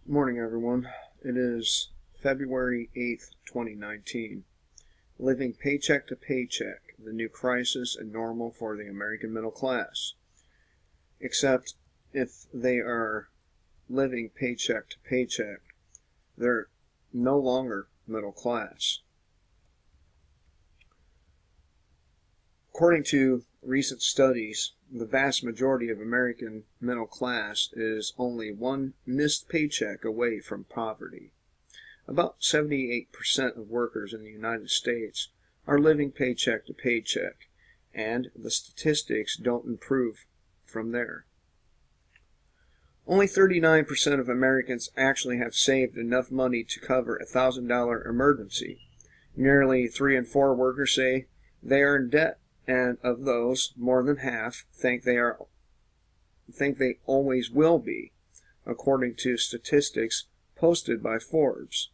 Morning, everyone. It is February 8th, 2019. Living paycheck to paycheck, the new crisis and normal for the American middle class. Except if they are living paycheck to paycheck, they're no longer middle class. According to recent studies, the vast majority of American middle class is only one missed paycheck away from poverty. About 78% of workers in the United States are living paycheck to paycheck, and the statistics don't improve from there. Only 39% of Americans actually have saved enough money to cover a $1,000 emergency. Nearly 3 in 4 workers say they are in debt, and of those, more than half think they always will be, according to statistics posted by Forbes.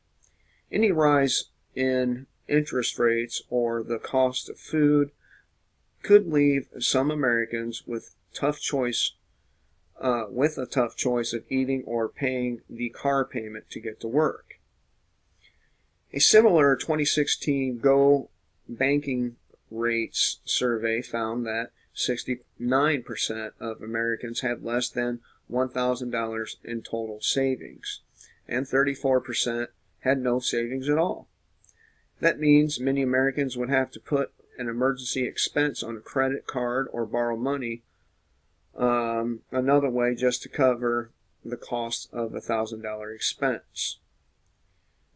Any rise in interest rates or the cost of food could leave some Americans with a tough choice of eating or paying the car payment to get to work. A similar 2016 Go Banking Rates survey found that 69% of Americans had less than $1,000 in total savings, and 34% had no savings at all. That means many Americans would have to put an emergency expense on a credit card or borrow money another way just to cover the cost of a $1,000 expense.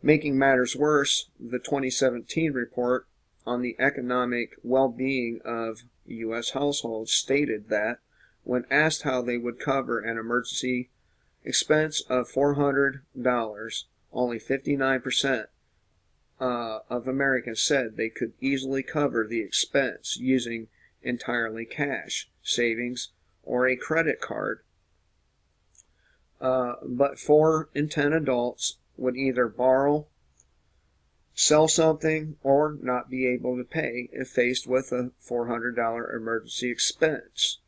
Making matters worse, the 2017 report on the economic well-being of U.S. households stated that when asked how they would cover an emergency expense of $400, only 59% of Americans said they could easily cover the expense using entirely cash, savings, or a credit card. But 4 in 10 adults would either borrow, sell something, or not be able to pay if faced with a $400 emergency expense.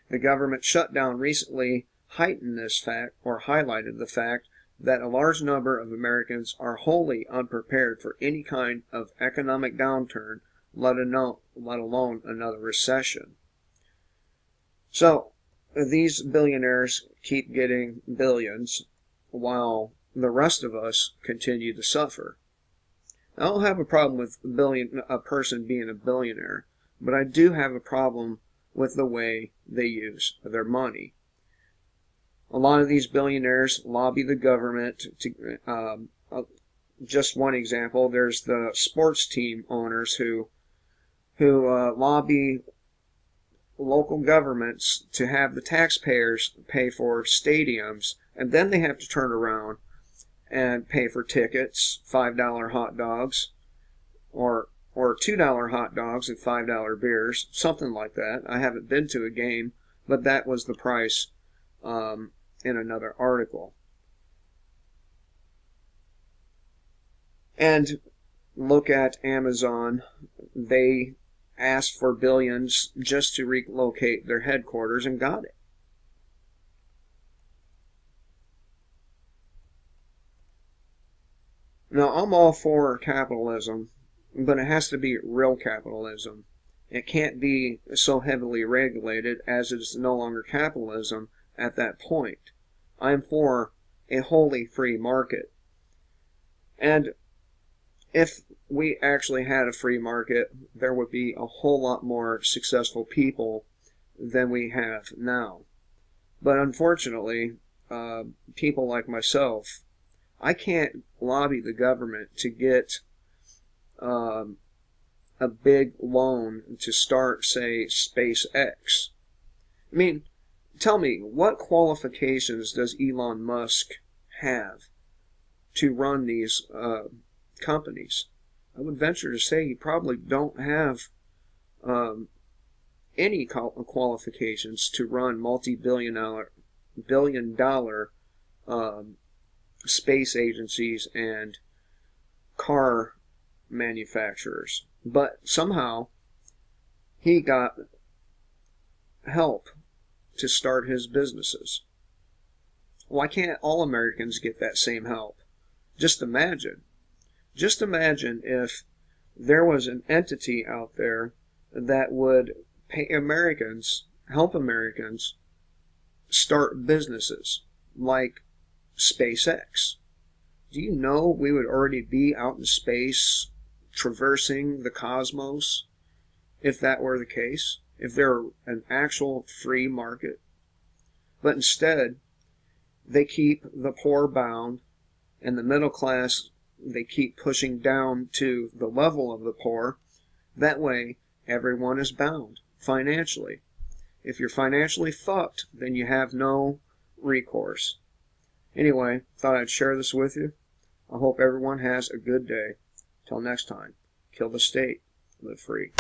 The government shutdown recently heightened this fact, or highlighted the fact, that a large number of Americans are wholly unprepared for any kind of economic downturn, let alone another recession. So, these billionaires keep getting billions, while the rest of us continue to suffer. I don't have a problem with a person being a billionaire, but I do have a problem with the way they use their money. A lot of these billionaires lobby the government to, just one example, there's the sports team owners who lobby local governments to have the taxpayers pay for stadiums, and then they have to turn around and pay for tickets, $5 hot dogs, or $2 hot dogs and $5 beers, something like that. I haven't been to a game, but that was the price in another article. And look at Amazon. They asked for billions just to relocate their headquarters and got it. Now, I'm all for capitalism, but it has to be real capitalism. It can't be so heavily regulated as it is no longer capitalism at that point. I'm for a wholly free market. And if we actually had a free market, there would be a whole lot more successful people than we have now. But unfortunately, people like myself, I can't lobby the government to get a big loan to start, say, SpaceX. I mean, tell me, what qualifications does Elon Musk have to run these companies? I would venture to say he probably don't have any qualifications to run billion dollar space agencies and car manufacturers. But somehow he got help to start his businesses. Why can't all Americans get that same help? Just imagine. Just imagine if there was an entity out there that would pay Americans, help Americans start businesses like SpaceX. Do you know we would already be out in space, traversing the cosmos, if that were the case? If there were an actual free market? But instead, they keep the poor bound, and the middle class, they keep pushing down to the level of the poor. That way, everyone is bound financially. If you're financially fucked, then you have no recourse. Anyway, thought I'd share this with you. I hope everyone has a good day. Till next time, kill the state, live free.